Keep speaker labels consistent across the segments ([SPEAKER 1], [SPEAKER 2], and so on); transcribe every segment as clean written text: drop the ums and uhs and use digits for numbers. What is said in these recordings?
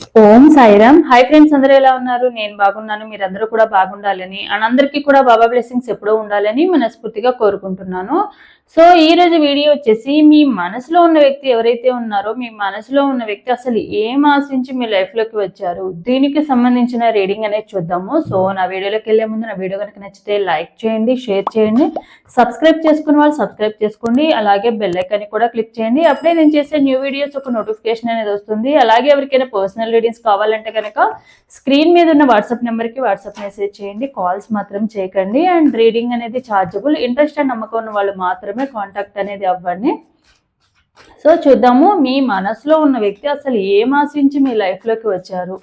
[SPEAKER 1] ఓం Sairam. Hi friends, అందరూ ఎలా ఉన్నారు? నేను బాగున్నాను. మీరందరూ కూడా బాగుండాలని అండ్ అందరికీ కూడా బాబా బ్లెస్సింగ్స్ ఎప్పుడూ ఉండాలని మనస్ఫూర్తిగా కోరుకుంటున్నాను. సో ఈ రోజు వీడియో వచ్చేసి, మీ మనసులో ఉన్న వ్యక్తి ఎవరైతే ఉన్నారో, మీ మనసులో ఉన్న వ్యక్తి అసలు ఏం ఆశించి మీ లైఫ్ లోకి వచ్చారు, దీనికి సంబంధించిన రీడింగ్ అనేది చూద్దాము. సో నా వీడియోలోకి వెళ్లే ముందు నా వీడియో కనుక నచ్చితే లైక్ చేయండి, షేర్ చేయండి, సబ్స్క్రైబ్ చేసుకున్న వాళ్ళు సబ్స్క్రైబ్ చేసుకోండి, అలాగే బెల్ ఐకాన్ కూడా క్లిక్ చేయండి. అప్పుడే నేను చేసే న్యూ వీడియోస్ ఒక నోటిఫికేషన్ అనేది వస్తుంది. అలాగే ఎవరికైనా పర్సనల్ రీడింగ్స్ కావాలంటే కనుక స్క్రీన్ మీద ఉన్న వాట్సాప్ నెంబర్కి వాట్సాప్ మెసేజ్ చేయండి, కాల్స్ మాత్రం చేయకండి. అండ్ రీడింగ్ అనేది ఛార్జబుల్. ఇంట్రెస్ట్ అండ్ నమ్మకం ఉన్న వాళ్ళు మాత్రమే కాంటాక్ట్ అనేది అవ్వండి. సో చూద్దాము, మీ మనసులో ఉన్న వ్యక్తి అసలు ఏం ఆశించి మీ లైఫ్లోకి వచ్చారు,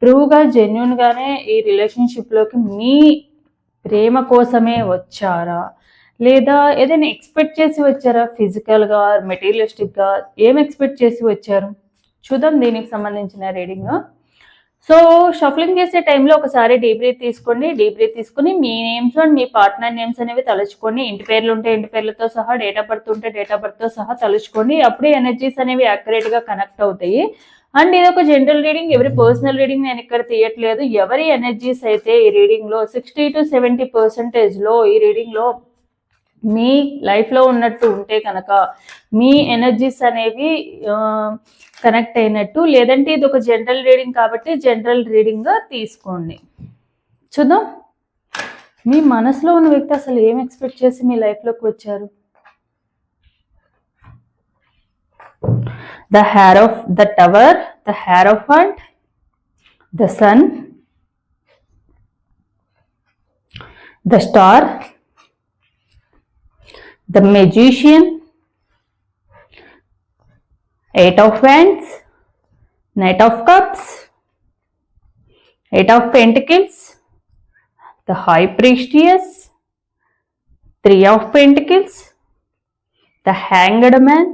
[SPEAKER 1] ట్రూగా జెన్యున్ గానే ఈ రిలేషన్షిప్లోకి మీ ప్రేమ కోసమే వచ్చారా, లేదా ఏదైనా ఎక్స్పెక్ట్ చేసి వచ్చారా? ఫిజికల్గా, మెటీరియలిస్టిక్గా ఏం ఎక్స్పెక్ట్ చేసి వచ్చారు చూద్దాం దీనికి సంబంధించిన రీడింగ్. సో షఫలింగ్ చేసే టైంలో ఒకసారి డీప్ బ్రీత్ తీసుకోండి. డీప్ బ్రీత్ తీసుకుని మీ నేమ్స్ అండ్ మీ పార్ట్నర్ నేమ్స్ అనేవి తలుచుకోండి. ఇంటి పేర్లు ఉంటే ఇంటి పేర్లతో సహా, డేట్ ఆఫ్ బర్త్ ఉంటే డేట్ ఆఫ్ బర్త్తో సహా తలుచుకోండి. అప్పుడే ఎనర్జీస్ అనేవి యాక్యురేట్గా కనెక్ట్ అవుతాయి. అండ్ ఇది ఒక జనరల్ రీడింగ్, ఎవరి పర్సనల్ రీడింగ్ నేను ఇక్కడ తీయట్లేదు. ఎవరి ఎనర్జీస్ అయితే ఈ రీడింగ్లో 60 to 70% ఈ రీడింగ్లో మీ లైఫ్లో ఉన్నట్టు ఉంటే కనుక మీ ఎనర్జీస్ అనేవి కనెక్ట్ అయినట్టు, లేదంటే ఇది ఒక జనరల్ రీడింగ్ కాబట్టి జనరల్ రీడింగ్గా తీసుకోండి. చూద్దాం, మీ మనసులో ఉన్న వ్యక్తి అసలు ఏం ఎక్స్పెక్ట్ చేసి మీ లైఫ్లోకి వచ్చారు. The hair of the tower, the hair of and the sun, the star, the magician, 8 of wands, knight of cups, 8 of pentacles, the high priestess, 3 of pentacles, the hanged man,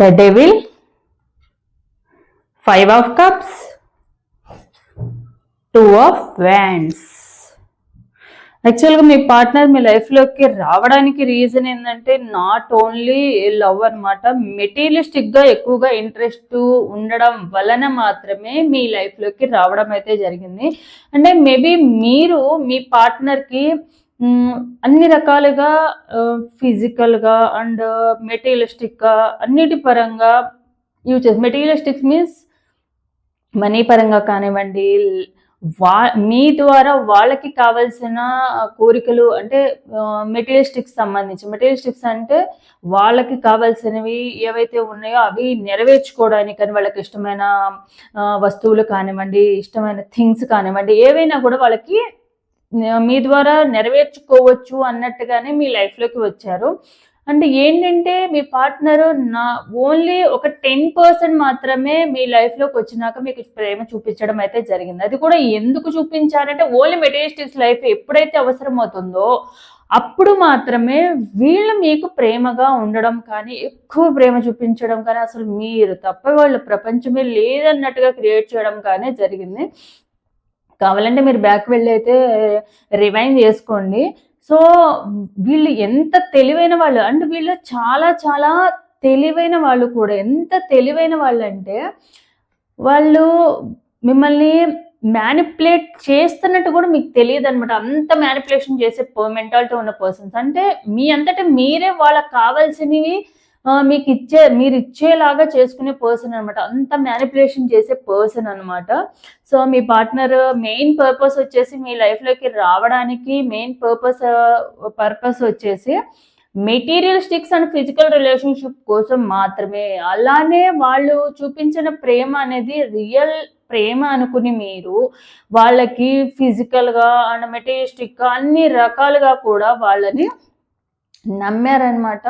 [SPEAKER 1] the devil, 5 of cups, 2 of wands. యాక్చువల్గా మీ partner మీ లైఫ్లోకి రావడానికి reason ఏంటంటే not only love అనమాట, మెటీరియలిస్టిక్గా ఎక్కువగా interest ఉండడం వలన మాత్రమే మీ లైఫ్లోకి రావడం అయితే జరిగింది. అంటే మేబీ మీరు మీ పార్ట్నర్కి అన్ని రకాలుగా ఫిజికల్గా అండ్ మెటీరియలిస్టిక్గా అన్నిటి పరంగా యూజ్ చేసి, మెటీరియలిస్టిక్స్ మీన్స్ మనీ పరంగా కానివ్వండి, మీ ద్వారా వాళ్ళకి కావాల్సిన కోరికలు అంటే మెటీరియలిస్టిక్స్ సంబంధించి, మెటీరియలిస్టిక్స్ అంటే వాళ్ళకి కావాల్సినవి ఏవైతే ఉన్నాయో అవి నెరవేర్చుకోవడానికి అని, వాళ్ళకి ఇష్టమైన వస్తువులు కానివ్వండి, ఇష్టమైన థింగ్స్ కానివ్వండి, ఏవైనా కూడా వాళ్ళకి మీ ద్వారా నెరవేర్చుకోవచ్చు అన్నట్టుగానే మీ లైఫ్లోకి వచ్చారు. అంటే ఏంటంటే మీ పార్ట్నర్ ఓన్లీ ఒక 10% మాత్రమే మీ లైఫ్లోకి వచ్చినాక మీకు ప్రేమ చూపించడం అయితే జరిగింది. అది కూడా ఎందుకు చూపించారంటే ఓన్లీ మెటీరియలిస్టిక్స్ లైఫ్ ఎప్పుడైతే అవసరం అవుతుందో అప్పుడు మాత్రమే వీళ్ళు మీకు ప్రేమగా ఉండడం కానీ, ఎక్కువ ప్రేమ చూపించడం కానీ, అసలు మీరు తప్ప వాళ్ళ ప్రపంచమే లేదన్నట్టుగా క్రియేట్ చేయడం కానీ జరిగింది. కావాలంటే మీరు బ్యాక్ వెళ్ళి అయితే రివైండ్ చేసుకోండి. సో వీళ్ళు ఎంత తెలివైన వాళ్ళు అంటే, వీళ్ళు చాలా చాలా తెలివైన వాళ్ళు కూడా. ఎంత తెలివైన వాళ్ళు అంటే, వాళ్ళు మిమ్మల్ని మ్యానిపులేట్ చేస్తున్నట్టు కూడా మీకు తెలియదు అనమాట. అంత మ్యానిపులేషన్ చేసే మెంటాలిటీ ఉన్న పర్సన్స్. అంటే మీ అంతటా మీరే వాళ్ళకి కావాల్సినవి మీరు ఇచ్చేలాగా చేసుకునే పర్సన్ అనమాట. అంత మ్యానిపులేషన్ చేసే పర్సన్ అనమాట. సో మీ పార్ట్నర్ మెయిన్ పర్పస్ వచ్చేసి మీ లైఫ్లోకి రావడానికి మెయిన్ పర్పస్ వచ్చేసి మెటీరియలిస్టిక్స్ అండ్ ఫిజికల్ రిలేషన్షిప్ కోసం మాత్రమే. అలానే వాళ్ళు చూపించిన ప్రేమ అనేది రియల్ ప్రేమ అనుకుని మీరు వాళ్ళకి ఫిజికల్గా అండ్ మెటీరియలిస్టిక్గా అన్ని రకాలుగా కూడా వాళ్ళని నమ్మారనమాట.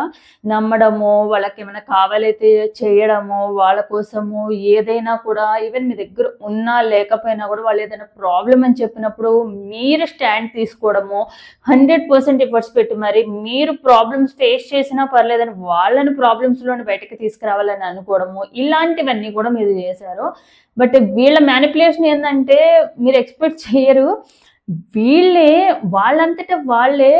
[SPEAKER 1] నమ్మడము, వాళ్ళకి ఏమైనా కావాలైతే చేయడము, వాళ్ళ కోసము ఏదైనా కూడా, ఈవెన్ మీ దగ్గర ఉన్నా లేకపోయినా కూడా వాళ్ళు ఏదైనా ప్రాబ్లం అని చెప్పినప్పుడు మీరు స్టాండ్ తీసుకోవడము, 100% ఎఫర్ట్స్ పెట్టి మరి మీరు ప్రాబ్లమ్స్ ఫేస్ చేసినా పర్లేదని వాళ్ళని ప్రాబ్లమ్స్లోని బయటకు తీసుకురావాలని అనుకోవడము, ఇలాంటివన్నీ కూడా మీరు చేశారు. బట్ వీళ్ళ మ్యానిపులేషన్ ఏంటంటే మీరు ఎక్స్పెక్ట్ చేయరు. వీళ్ళే వాళ్ళంతట వాళ్ళే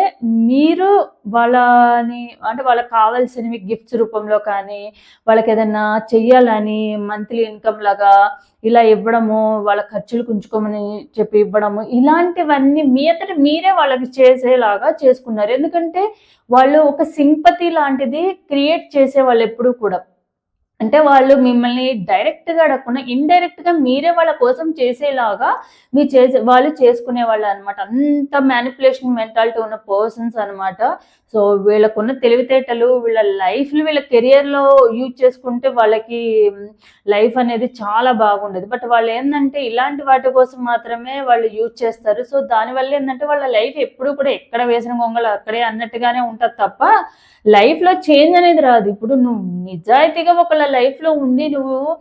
[SPEAKER 1] మీరు వాళ్ళని అంటే వాళ్ళకి కావాల్సినవి గిఫ్ట్స్ రూపంలో కానీ, వాళ్ళకేదన్నా చెయ్యాలని మంత్లీ ఇన్‌కమ్ లాగా ఇలా ఇవ్వడము, వాళ్ళ ఖర్చులకు ఉంచుకోమని చెప్పి ఇవ్వడము, ఇలాంటివన్నీ మీ అంతట మీరే వాళ్ళకి చేసేలాగా చేసుకున్నారు. ఎందుకంటే వాళ్ళు ఒక సింపతి లాంటిది క్రియేట్ చేసేవాళ్ళెప్పుడూ కూడా. అంటే వాళ్ళు మిమ్మల్ని డైరెక్ట్‌గా అడగకుండా ఇండైరెక్ట్‌గా మీరే వాళ్ళ కోసం చేసేలాగా వాళ్ళు చేసుకునేవాళ్ళనమాట. అంత మ్యానిప్యులేషన్ మెంటాలిటీ ఉన్న పర్సన్స్ అనమాట. సో, వీళ్ళకున్న తెలివితేటలు వీళ్ళ లైఫ్‌ని వీళ్ళ కెరియర్‌లో యూజ్ చేసుకుంటే వాళ్ళకి లైఫ్ అనేది చాలా బాగుండేది. బట్ వాళ్ళేందంటే ఇలాంటి వాటి కోసం మాత్రమే వాళ్ళు యూజ్ చేస్తారు. సో, దానివల్ల ఏందంటే వాళ్ళ లైఫ్ ఎప్పుడూ కూడా ఎక్కడ వేసిన గొంగళి అక్కడే అన్నట్టుగానే ఉంటది తప్ప లైఫ్‌లో చేంజ్ అనేది రాదు. ఇప్పుడు నువ్వు నిజాయితీగా ఒకళ్ళ లైఫ్‌లో ఉండి నువ్వు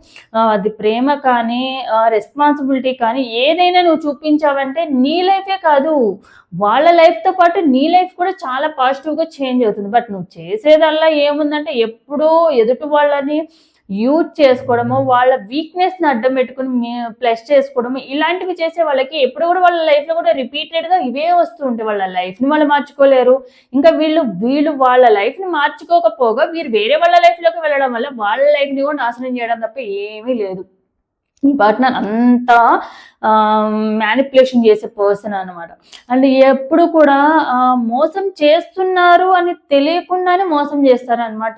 [SPEAKER 1] అది ప్రేమ కానీ, రెస్పాన్సిబిలిటీ కానీ ఏదైనా నువ్వు చూపించావంటే నీ లైఫే కాదు, వాళ్ళ లైఫ్‌తో పాటు నీ లైఫ్ కూడా చాలా పాజిటివ్‌గా చేంజ్ అవుతుంది. బట్ నువ్వు చేసేదల్లా ఏముందంటే ఎప్పుడూ ఎదుటి వాళ్ళని యూజ్ చేసుకోవడము, వాళ్ళ వీక్‌నెస్‌ని అడ్డం పెట్టుకొని ప్లస్ చేసుకోవడము, ఇలాంటివి చేసే వాళ్ళకి ఎప్పుడు కూడా వాళ్ళ లైఫ్‌లో కూడా రిపీటెడ్‌గా ఇవే వస్తూ ఉంటాయి. వాళ్ళ లైఫ్‌ని వాళ్ళు మార్చుకోలేరు. ఇంకా వీళ్ళు వాళ్ళ లైఫ్‌ని మార్చుకోకపోగా వీరు వేరే వాళ్ళ లైఫ్‌లోకి వెళ్ళడం వల్ల వాళ్ళ లైఫ్‌ని కూడా నాశనం చేయడం తప్ప ఏమీ లేదు. ఈ పార్ట్నర్ అంతా మ్యానిప్యులేషన్ చేసే పర్సన్ అనమాట. అండ్ ఎప్పుడు కూడా మోసం చేస్తున్నారు అని తెలియకుండానే మోసం చేస్తారనమాట.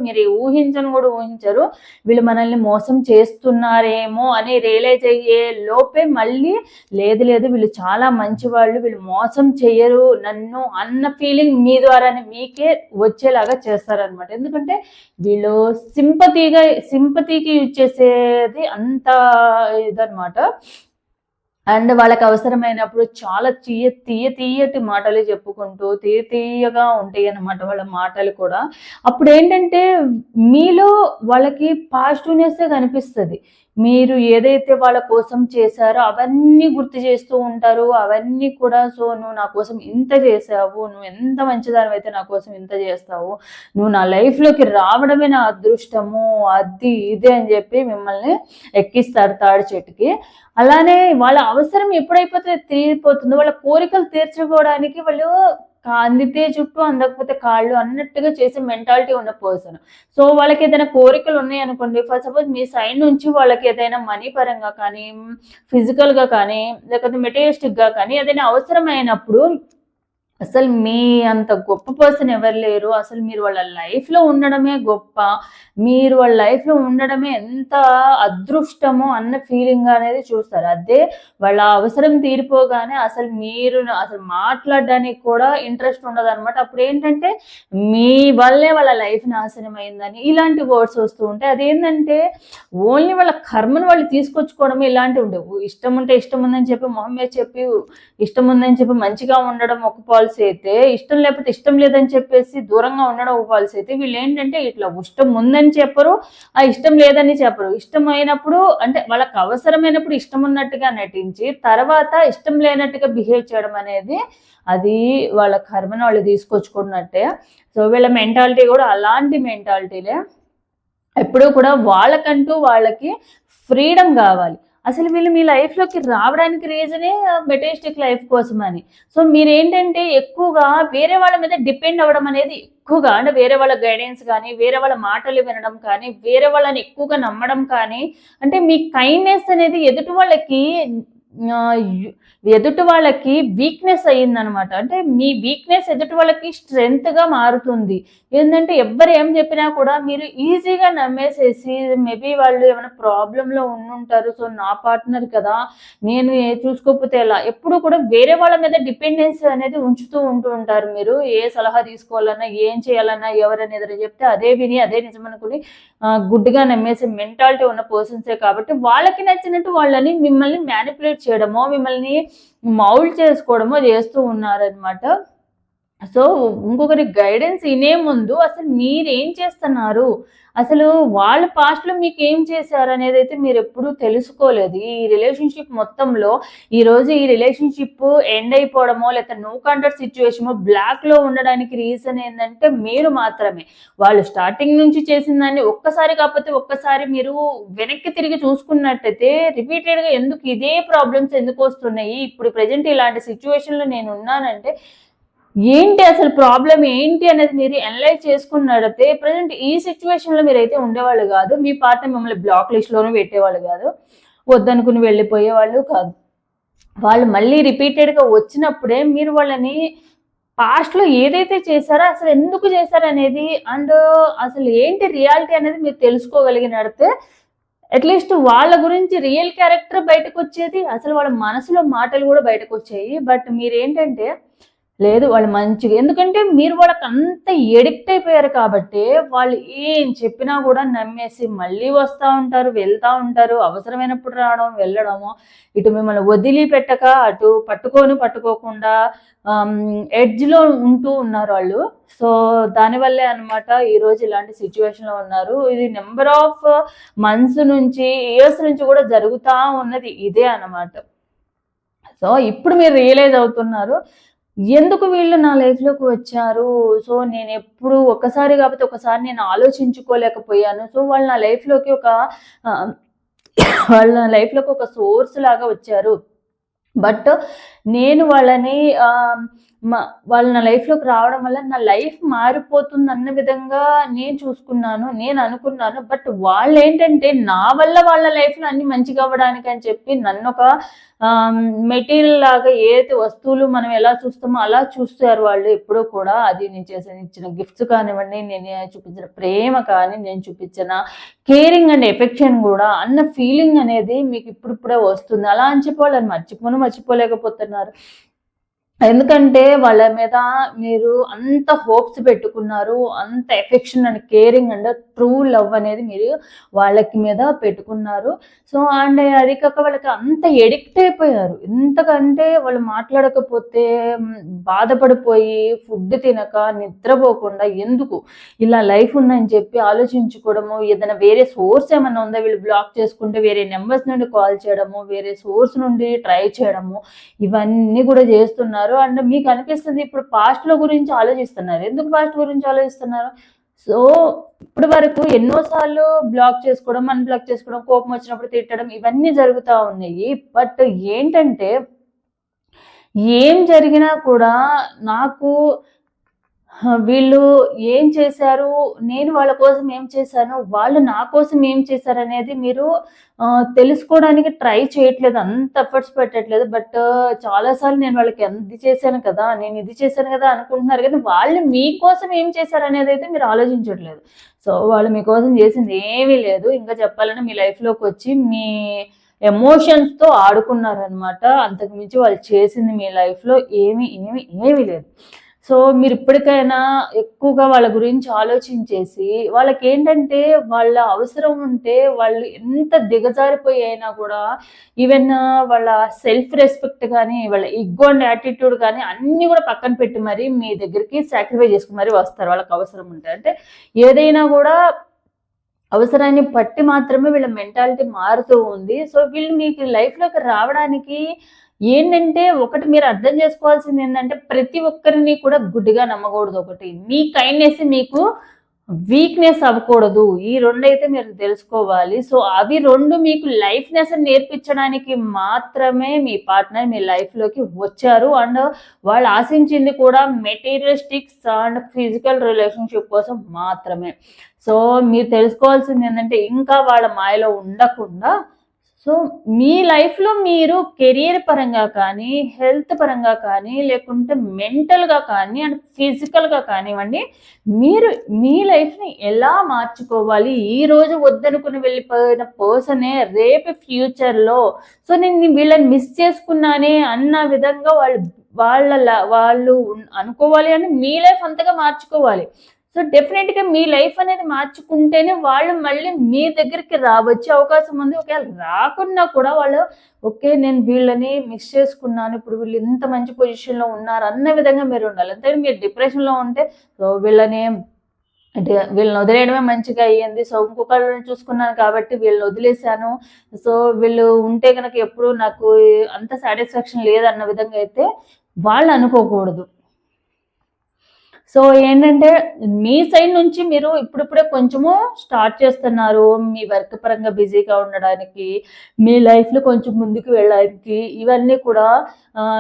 [SPEAKER 1] మీరు ఊహించను కూడా ఊహించరు. వీళ్ళు మనల్ని మోసం చేస్తున్నారేమో అని రియలైజ్ అయ్యే లోపే మళ్ళీ లేదు వీళ్ళు చాలా మంచివాళ్ళు, వీళ్ళు మోసం చెయ్యరు నన్ను అన్న ఫీలింగ్ మీ ద్వారానే మీకే వచ్చేలాగా చేస్తారనమాట. ఎందుకంటే వీళ్ళు సింపతికి యూజ్ చేసేది అంత ఇదనమాట. అండ్ వాళ్ళకి అవసరమైనప్పుడు చాలా తీయటి మాటలు చెప్పుకుంటూ తీయగా ఉంటాయన్నమాట వాళ్ళ మాటలు కూడా. అప్పుడేంటంటే మీలో వాళ్ళకి పాజిటివ్‌నెస్సే కనిపిస్తది. మీరు ఏదైతే వాళ్ళ కోసం చేశారో అవన్నీ గుర్తు చేస్తూ ఉంటారు. అవన్నీ కూడా సో, నువ్వు నా కోసం ఇంత చేశావు, నువ్వు ఎంత మంచిదానివైతే నా కోసం ఇంత చేస్తావు, నువ్వు నా లైఫ్‌లోకి రావడమే నా అదృష్టము, అది ఇది అని చెప్పి మిమ్మల్ని ఎక్కిస్తారు తాడి చెట్టుకి. అలానే వాళ్ళ అవసరం ఎప్పుడైపోతే తీరిపోతుందో వాళ్ళ కోరికలు తీర్చుకోవడానికి వాళ్ళు అందితే జుట్టు అందకపోతే కాళ్ళు అన్నట్టుగా చేసే మెంటాలిటీ ఉన్న పర్సన్. సో వాళ్ళకి ఏదైనా కోరికలు ఉన్నాయనుకోండి, ఫర్ సపోజ్ మీ సైడ్ నుంచి వాళ్ళకి ఏదైనా మనీ పరంగా కానీ, ఫిజికల్‌గా కానీ, లేకపోతే మెటీరియలిస్టిక్‌గా కానీ ఏదైనా అవసరమైనప్పుడు అసలు మీ అంత గొప్ప పర్సన్ ఎవరు లేరు. అసలు మీరు వాళ్ళ లైఫ్‌లో ఉండడమే గొప్ప. మీరు వాళ్ళ లైఫ్‌లో ఉండడమే ఎంత అదృష్టమో అన్న ఫీలింగ్ అనేది చూస్తారు. అదే వాళ్ళ అవసరం తీరిపోగానే అసలు మాట్లాడడానికి కూడా ఇంట్రెస్ట్ ఉండదనమాట. అప్పుడేంటంటే మీ వల్లే వాళ్ళ లైఫ్ నాశనం అయిందని ఇలాంటి వర్డ్స్ వస్తూ ఉంటాయి. అదేంటంటే ఓన్లీ వాళ్ళ కర్మను వాళ్ళు తీసుకొచ్చుకోవడమే ఇలాంటివి ఉండవు. ఇష్టం ఉంటే ఇష్టం ఉందని చెప్పి మొహం మీద చెప్పి ఇష్టం ఉందని చెప్పి మంచిగా ఉండడం ఒక పాలసీ అయితే, ఇష్టం లేకపోతే ఇష్టం లేదని చెప్పేసి దూరంగా ఉండడం ఒక పాలసీ అయితే, వీళ్ళు ఏంటంటే ఇట్లా ఇష్టం ఉందని చెప్పరు, ఇష్టం లేదని చెప్పరు. ఇష్టమైనప్పుడు అంటే వాళ్ళకి అవసరమైనప్పుడు ఇష్టం ఉన్నట్టుగా నటించి తర్వాత ఇష్టం లేనట్టుగా బిహేవ్ చేయడం అనేది అది వాళ్ళ కర్మను వాళ్ళు తీసుకొచ్చుకున్నట్టే. సో వీళ్ళ మెంటాలిటీ కూడా అలాంటి మెంటాలిటీలే. ఎప్పుడూ కూడా వాళ్ళకి ఫ్రీడమ్ కావాలి. అసలు వీళ్ళు మీ లైఫ్‌లోకి రావడానికి రీజనే మెటీరియలిస్టిక్ లైఫ్ కోసమని. సో మీరేంటంటే ఎక్కువగా వేరే వాళ్ళ మీద డిపెండ్ అవ్వడం అనేది ఎక్కువగా అంటే వేరే వాళ్ళ గైడెన్స్ కానీ, వేరే వాళ్ళ మాటలు వినడం కానీ, వేరే వాళ్ళని ఎక్కువగా నమ్మడం కానీ, అంటే మీ కైండ్‌నెస్ అనేది ఎదుటి వాళ్ళకి వీక్‌నెస్ అయిందనమాట. అంటే మీ వీక్‌నెస్ ఎదుటి వాళ్ళకి స్ట్రెంగ్త్‌గా మారుతుంది. ఏందంటే ఎవ్వరు ఏం చెప్పినా కూడా మీరు ఈజీగా నమ్మేసేసి మేబీ వాళ్ళు ఏమైనా ప్రాబ్లమ్‌లో ఉండుంటారు. సో నా పార్ట్నర్ కదా, నేను చూసుకోకపోతే ఎలా? ఎప్పుడు కూడా వేరే వాళ్ళ మీద డిపెండెన్సీ అనేది ఉంటూ ఉంటారు మీరు. ఏ సలహా తీసుకోవాలన్నా, ఏం చేయాలన్నా ఎవరైనా ఏదైనా చెప్తే అదే విని అదే నిజమనుకుని గుడ్డిగా నమ్మేసే మెంటాలిటీ ఉన్న పర్సన్సే కాబట్టి వాళ్ళకి నచ్చినట్టు మిమ్మల్ని మ్యానిపులేట్ చేయడమో, మిమ్మల్ని మౌల్డ్ చేసుకోవడమో చేస్తూ ఉన్నారనమాట. సో ఇంకొకరి గైడెన్స్ వినే ముందు అసలు మీరేం చేస్తున్నారు, అసలు వాళ్ళ పాస్ట్లో మీకు ఏం చేశారు అనేది అయితే మీరు ఎప్పుడూ తెలుసుకోలేదు. ఈ రిలేషన్షిప్ మొత్తంలో ఈరోజు ఈ రిలేషన్షిప్ ఎండ్ అయిపోవడమో లేకపోతే నో కాంటాక్ట్ సిచ్యువేషనో బ్లాక్లో ఉండడానికి రీజన్ ఏంటంటే మీరు మాత్రమే. వాళ్ళు స్టార్టింగ్ నుంచి చేసిన దాన్ని ఒక్కసారి కాకపోతే ఒక్కసారి మీరు వెనక్కి తిరిగి చూసుకున్నట్టయితే రిపీటెడ్గా ఎందుకు ఇదే ప్రాబ్లమ్స్ ఎందుకు వస్తున్నాయి, ఇప్పుడు ప్రజెంట్ ఇలాంటి సిచ్యువేషన్లో నేను ఉన్నానంటే ఏంటి, అసలు ప్రాబ్లం ఏంటి అనేది మీరు అనలైజ్ చేసుకున్నట్టయితే ప్రజెంట్ ఈ సిచ్యువేషన్లో మీరైతే ఉండేవాళ్ళు కాదు. మీ పార్ట్నర్ మిమ్మల్ని బ్లాక్ లిస్ట్లోనే పెట్టేవాళ్ళు కాదు, వద్దనుకుని వెళ్ళిపోయేవాళ్ళు కాదు. వాళ్ళు మళ్ళీ రిపీటెడ్గా వచ్చినప్పుడే మీరు వాళ్ళని పాస్ట్లో ఏదైతే చేశారో అసలు ఎందుకు చేశారు అనేది అండ్ అసలు ఏంటి రియాలిటీ అనేది మీరు తెలుసుకోగలిగినడితే అట్లీస్ట్ వాళ్ళ గురించి రియల్ క్యారెక్టర్ బయటకు వచ్చేది, అసలు వాళ్ళ మనసులో మాటలు కూడా బయటకు వచ్చాయి. బట్ మీరేంటంటే లేదు వాళ్ళు మంచిగా, ఎందుకంటే మీరు వాళ్ళకి అంత ఎడిక్ట్ అయిపోయారు కాబట్టి వాళ్ళు ఏం చెప్పినా కూడా నమ్మేసి మళ్ళీ వస్తూ ఉంటారు, వెళ్తూ ఉంటారు, అవసరమైనప్పుడు రావడం వెళ్ళడము, ఇటు మిమ్మల్ని వదిలిపెట్టక అటు పట్టుకోకుండా ఎడ్జ్లో ఉంటూ ఉన్నారు వాళ్ళు. సో దానివల్లే అనమాట ఈరోజు ఇలాంటి సిచ్యువేషన్లో ఉన్నారు. ఇది నెంబర్ ఆఫ్ మంత్స్ నుంచి ఇయర్స్ నుంచి కూడా జరుగుతూ ఉన్నది ఇదే అనమాట. సో ఇప్పుడు మీరు రియలైజ్ అవుతున్నారు ఎందుకు వీళ్ళు నా లైఫ్లోకి వచ్చారు. సో నేను ఎప్పుడు ఒకసారి కాకపోతే ఒకసారి నేను ఆలోచించుకోలేకపోయాను. సో వాళ్ళు నా లైఫ్లోకి ఒక సోర్స్ లాగా వచ్చారు. బట్ నేను వాళ్ళని వాళ్ళ నా లైఫ్లోకి రావడం వల్ల నా లైఫ్ మారిపోతుంది అన్న విధంగా నేను చూసుకున్నాను, నేను అనుకున్నాను. బట్ వాళ్ళు ఏంటంటే నా వల్ల వాళ్ళ లైఫ్లో అన్ని మంచిగా అవ్వడానికి అని చెప్పి నన్ను ఒక మెటీరియల్ లాగా ఏదైతే వస్తువులు మనం ఎలా చూస్తామో అలా చూస్తారు వాళ్ళు ఎప్పుడూ కూడా. అది నేను ఇచ్చిన గిఫ్ట్స్ కానివ్వండి, నేను చూపించిన ప్రేమ కానీ, నేను చూపించిన కేరింగ్ అండ్ ఎఫెక్షన్ కూడా అన్న ఫీలింగ్ అనేది మీకు ఇప్పుడిప్పుడే వస్తుంది. అలా అని చెప్పి వాళ్ళని మర్చిపోలేకపోతున్నారు. ఎందుకంటే వాళ్ళ మీద మీరు అంత హోప్స్ పెట్టుకున్నారు, అంత affection and caring and true love అనేది మీరు వాళ్ళకి మీద పెట్టుకున్నారు. సో అండ్ అది కాక వాళ్ళకి అంత ఎడిక్ట్ అయిపోయారు. ఎంతకంటే వాళ్ళు మాట్లాడకపోతే బాధపడిపోయి ఫుడ్ తినక నిద్రపోకుండా ఎందుకు ఇలా లైఫ్ ఉందని చెప్పి ఆలోచించుకోవడము, ఏదైనా వేరే సోర్స్ ఏమైనా ఉందా వీళ్ళు బ్లాక్ చేసుకుంటే వేరే నెంబర్స్ నుండి కాల్ చేయడము, వేరే సోర్స్ నుండి ట్రై చేయడము, ఇవన్నీ కూడా చేస్తున్నారు. అండ్ మీకు అనిపిస్తుంది ఇప్పుడు పాస్ట్లో గురించి ఆలోచిస్తున్నారు. ఎందుకు పాస్ట్ గురించి ఆలోచిస్తున్నారు? సో ఇప్పటి వరకు ఎన్నోసార్లు బ్లాక్ చేసుకోవడం, అన్బ్లాక్ చేసుకోవడం, కోపం వచ్చినప్పుడు తిట్టడం ఇవన్నీ జరుగుతూ ఉన్నాయి. బట్ ఏంటంటే ఏం జరిగినా కూడా నాకు వీళ్ళు ఏం చేశారు, నేను వాళ్ళ కోసం ఏం చేశాను, వాళ్ళు నా కోసం ఏం చేశారు అనేది మీరు తెలుసుకోవడానికి ట్రై చేయట్లేదు, అంత ఎఫర్ట్స్ పెట్టట్లేదు. బట్ చాలాసార్లు నేను వాళ్ళకి ఇది చేశాను కదా, నేను ఇది చేశాను కదా అనుకుంటున్నారు, కానీ వాళ్ళు మీకోసం ఏం చేశారు అనేది అయితే మీరు ఆలోచించట్లేదు. సో వాళ్ళు మీకోసం చేసింది ఏమీ లేదు. ఇంకా చెప్పాలంటే మీ లైఫ్లోకి వచ్చి మీ ఎమోషన్స్తో ఆడుకున్నారనమాట. అంతకు మించి వాళ్ళు చేసింది మీ లైఫ్లో ఏమీ లేదు. సో మీరు ఇప్పటికైనా ఎక్కువగా వాళ్ళ గురించి ఆలోచించేసి వాళ్ళకి ఏంటంటే వాళ్ళ అవసరం ఉంటే వాళ్ళు ఎంత దిగజారిపోయి అయినా కూడా ఈవెన్ వాళ్ళ సెల్ఫ్ రెస్పెక్ట్ కానీ, వాళ్ళ ఇగ్గో అండ్ యాటిట్యూడ్ కానీ అన్నీ కూడా పక్కన పెట్టి మరి మీ దగ్గరికి సాక్రిఫై చేసుకుని మరి వస్తారు వాళ్ళకి అవసరం ఉంటే. అంటే ఏదైనా కూడా అవసరాన్ని బట్టి మాత్రమే వీళ్ళ మెంటాలిటీ మారుతూ ఉంది. సో వీళ్ళు మీకు లైఫ్లోకి రావడానికి ఏంటంటే ఒకటి మీరు అర్థం చేసుకోవాల్సింది ఏంటంటే ప్రతి ఒక్కరిని కూడా గుడ్డిగా నమ్మకూడదు. ఒకటి మీ కైండ్నెస్ మీకు వీక్నెస్ అవ్వకూడదు. ఈ రెండు అయితే మీరు తెలుసుకోవాలి. సో అవి రెండు మీకు లైఫ్నెస్ నేర్పించడానికి మాత్రమే మీ పార్ట్నర్ మీ లైఫ్లోకి వచ్చారు. అండ్ వాళ్ళు ఆశించింది కూడా మెటీరియలిస్టిక్స్ అండ్ ఫిజికల్ రిలేషన్షిప్ కోసం మాత్రమే. సో మీరు తెలుసుకోవాల్సింది ఏంటంటే ఇంకా వాళ్ళ మాయలో ఉండకుండా సో మీ లైఫ్లో మీరు కెరియర్ పరంగా కానీ, హెల్త్ పరంగా కానీ, లేకుంటే మెంటల్గా కానీ అండ్ ఫిజికల్గా కానివ్వండి, మీరు మీ లైఫ్ని ఎలా మార్చుకోవాలి, ఈరోజు వద్దనుకుని వెళ్ళిపోయిన పర్సనే రేపు ఫ్యూచర్లో సో నేను వీళ్ళని మిస్ చేసుకున్నానే అన్న విధంగా వాళ్ళు అనుకోవాలి అని మీ లైఫ్ అంతగా మార్చుకోవాలి. సో డెఫినెట్గా మీ లైఫ్ అనేది మార్చుకుంటేనే వాళ్ళు మళ్ళీ మీ దగ్గరికి వచ్చే అవకాశం ఉంది. ఒకవేళ రాకున్నా కూడా వాళ్ళు ఓకే, నేను వీళ్ళని మిస్ చేసుకున్నాను, ఇప్పుడు వీళ్ళు ఇంత మంచి పొజిషన్లో ఉన్నారు అన్న విధంగా మీరు ఉండాలి. అంతే మీరు డిప్రెషన్లో ఉంటే సో అంటే వీళ్ళని వదిలేయడమే మంచిగా అయ్యింది, సో ఇంకొకళ్ళని చూసుకున్నాను కాబట్టి వీళ్ళని వదిలేశాను, సో వీళ్ళు ఉంటే కనుక ఎప్పుడు నాకు అంత సాటిస్ఫాక్షన్ లేదన్న విధంగా అయితే వాళ్ళు అనుకోకూడదు. సో ఏంటంటే మీ సైడ్ నుంచి మీరు ఇప్పుడిప్పుడే కొంచెము స్టార్ట్ చేస్తున్నారు మీ వర్క్ పరంగా బిజీగా ఉండడానికి, మీ లైఫ్లో కొంచెం ముందుకు వెళ్ళడానికి, ఇవన్నీ కూడా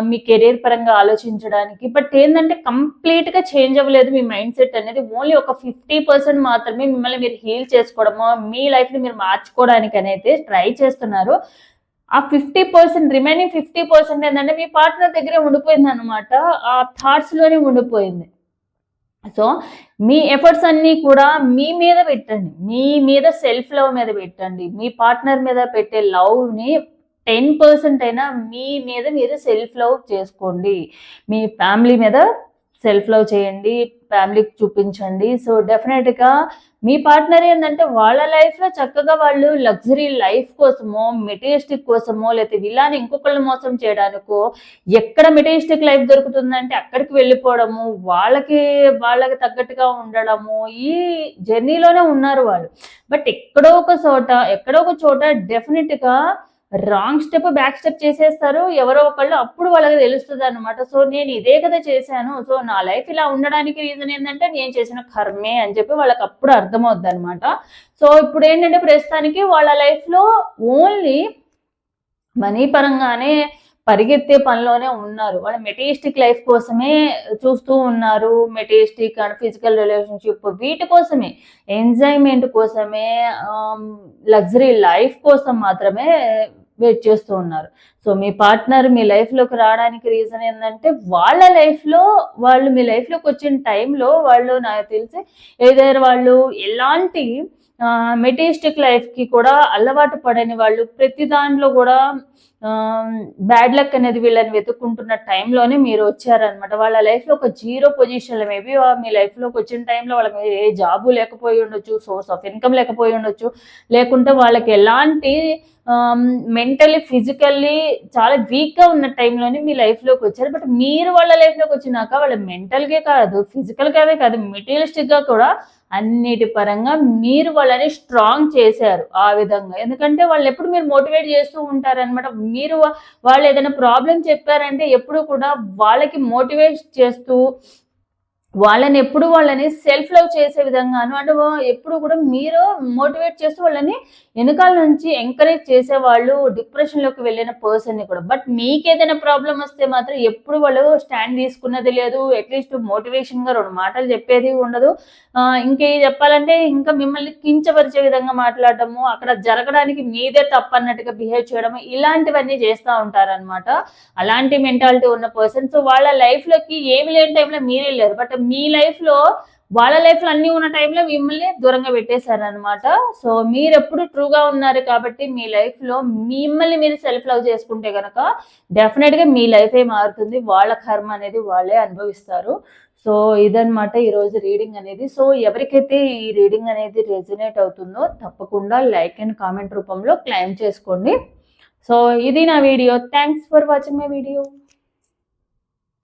[SPEAKER 1] మీ కెరీర్ పరంగా ఆలోచించడానికి. బట్ ఏంటంటే కంప్లీట్గా చేంజ్ అవ్వలేదు మీ మైండ్ సెట్ అనేది. ఓన్లీ ఒక 50% మాత్రమే మిమ్మల్ని మీరు హీల్ చేసుకోవడమో మీ లైఫ్ని మీరు మార్చుకోవడానికి అనేది ట్రై చేస్తున్నారు. ఆ 50% రిమైనింగ్ 50% ఏంటంటే మీ పార్ట్నర్ దగ్గరే ఉండిపోయింది అనమాట, ఆ థాట్స్లోనే ఉండిపోయింది. సో మీ ఎఫర్ట్స్ అన్నీ కూడా మీ మీద పెట్టండి, మీ మీద సెల్ఫ్ లవ్ మీద పెట్టండి. మీ పార్ట్నర్ మీద పెట్టే లవ్ని 10% అయినా మీ మీద మీరు సెల్ఫ్ లవ్ చేసుకోండి. మీ ఫ్యామిలీ మీద సెల్ఫ్ లవ్ చేయండి, ఫ్యామిలీకి చూపించండి. సో డెఫినెట్గా మీ పార్ట్నర్ ఏంటంటే వాళ్ళ లైఫ్లో చక్కగా వాళ్ళు లగ్జరీ లైఫ్ కోసమో, మెటీరియలిస్టిక్ కోసమో, లేకపోతే ఇలానే ఇంకొకళ్ళు మోసం చేయడానికో, ఎక్కడ మెటీరియలిస్టిక్ లైఫ్ దొరుకుతుందంటే అక్కడికి వెళ్ళిపోవడము, వాళ్ళకి తగ్గట్టుగా ఉండడము, ఈ జర్నీలోనే ఉన్నారు వాళ్ళు. బట్ ఎక్కడో ఒక చోట డెఫినెట్గా రాంగ్ స్టెప్, బ్యాక్ స్టెప్ చేసేస్తారు ఎవరో ఒకళ్ళు. అప్పుడు వాళ్ళకి తెలుస్తుంది అనమాట, సో నేను ఇదే కదా చేశాను, సో నా లైఫ్ ఇలా ఉండడానికి రీజన్ ఏంటంటే నేను చేసిన కర్మే అని చెప్పి వాళ్ళకి అప్పుడు అర్థమవుద్ది అనమాట. సో ఇప్పుడు ఏంటంటే ప్రస్తుతానికి వాళ్ళ లైఫ్లో ఓన్లీ మనీ పరంగానే పరిగెత్తే పనిలోనే ఉన్నారు. వాళ్ళు మెటీరియలిస్టిక్ లైఫ్ కోసమే చూస్తూ ఉన్నారు. మెటీరియలిస్టిక్ అండ్ ఫిజికల్ రిలేషన్షిప్ వీటి కోసమే, ఎంజాయ్మెంట్ కోసమే, లగ్జరీ లైఫ్ కోసం మాత్రమే వెయిట్ చేస్తూ ఉన్నారు. సో మీ పార్ట్నర్ మీ లైఫ్లోకి రావడానికి రీజన్ ఏంటంటే వాళ్ళు మీ లైఫ్లోకి వచ్చిన టైంలో వాళ్ళు నాకు తెలిసి ఏదైనా వాళ్ళు ఎలాంటి మెటీరియలిస్టిక్ లైఫ్కి కూడా అలవాటు పడని వాళ్ళు, ప్రతి దాంట్లో కూడా బ్యాడ్ లక్ అనేది వీళ్ళని వెతుక్కుంటున్న టైంలోనే మీరు వచ్చారనమాట. వాళ్ళ లైఫ్లో ఒక జీరో పొజిషన్లో, మేబీ మీ లైఫ్లోకి వచ్చిన టైంలో వాళ్ళకి ఏ జాబు లేకపోయి ఉండొచ్చు, సోర్స్ ఆఫ్ ఇన్కమ్ లేకపోయి ఉండొచ్చు, లేకుంటే వాళ్ళకి ఎలాంటి మెంటల్లీ ఫిజికల్లీ చాలా వీక్గా ఉన్న టైంలోనే మీ లైఫ్లోకి వచ్చారు. బట్ మీరు వాళ్ళ లైఫ్లోకి వచ్చినాక వాళ్ళ మెంటల్గా కాదు, ఫిజికల్గానే కాదు, మెటీరియలిస్టిక్గా కూడా అన్నిటి పరంగా మీరు వాళ్ళని స్ట్రాంగ్ చేశారు ఆ విధంగా. ఎందుకంటే వాళ్ళు ఎప్పుడు మీరు మోటివేట్ చేస్తూ ఉంటారనమాట. మీరు వాళ్ళు ఏదైనా ప్రాబ్లం చెప్పారంటే ఎప్పుడు కూడా వాళ్ళకి మోటివేట్ చేస్తూ వాళ్ళని సెల్ఫ్ లవ్ చేసే విధంగాను, అంటే ఎప్పుడు కూడా మీరు మోటివేట్ చేస్తూ వాళ్ళని వెనకాల నుంచి ఎంకరేజ్ చేసేవాళ్ళు డిప్రెషన్లోకి వెళ్ళిన పర్సన్ని కూడా. బట్ మీకు ఏదైనా ప్రాబ్లం వస్తే మాత్రం ఎప్పుడు వాళ్ళు స్టాండ్ తీసుకున్నది లేదు, అట్లీస్ట్ మోటివేషన్గా 2 మాటలు చెప్పేది ఉండదు. ఇంకే చెప్పాలంటే ఇంకా మిమ్మల్ని కించపరిచే విధంగా మాట్లాడటము, అక్కడ జరగడానికి మీదే తప్పన్నట్టుగా బిహేవ్ చేయడము, ఇలాంటివన్నీ చేస్తూ ఉంటారనమాట. అలాంటి మెంటాలిటీ ఉన్న పర్సన్. సో వాళ్ళ లైఫ్లోకి ఏమి లేని టైంలో మీరే వెళ్ళారు, బట్ మీ లైఫ్లో వాళ్ళ లైఫ్లో అన్నీ ఉన్న టైంలో మిమ్మల్ని దూరంగా పెట్టేశారనమాట. సో మీరు ఎప్పుడు ట్రూగా ఉన్నారు కాబట్టి మీ లైఫ్లో మిమ్మల్ని మీరు సెల్ఫ్ లవ్ చేసుకుంటే కనుక డెఫినెట్గా మీ లైఫే మారుతుంది, వాళ్ళ కర్మ అనేది వాళ్ళే అనుభవిస్తారు. సో ఇదనమాట ఈరోజు రీడింగ్ అనేది. సో ఎవరికైతే ఈ రీడింగ్ అనేది రెజనేట్ అవుతుందో తప్పకుండా లైక్ అండ్ కామెంట్ రూపంలో క్లెయిమ్ చేసుకోండి. సో ఇది నా video. Thanks for watching my video.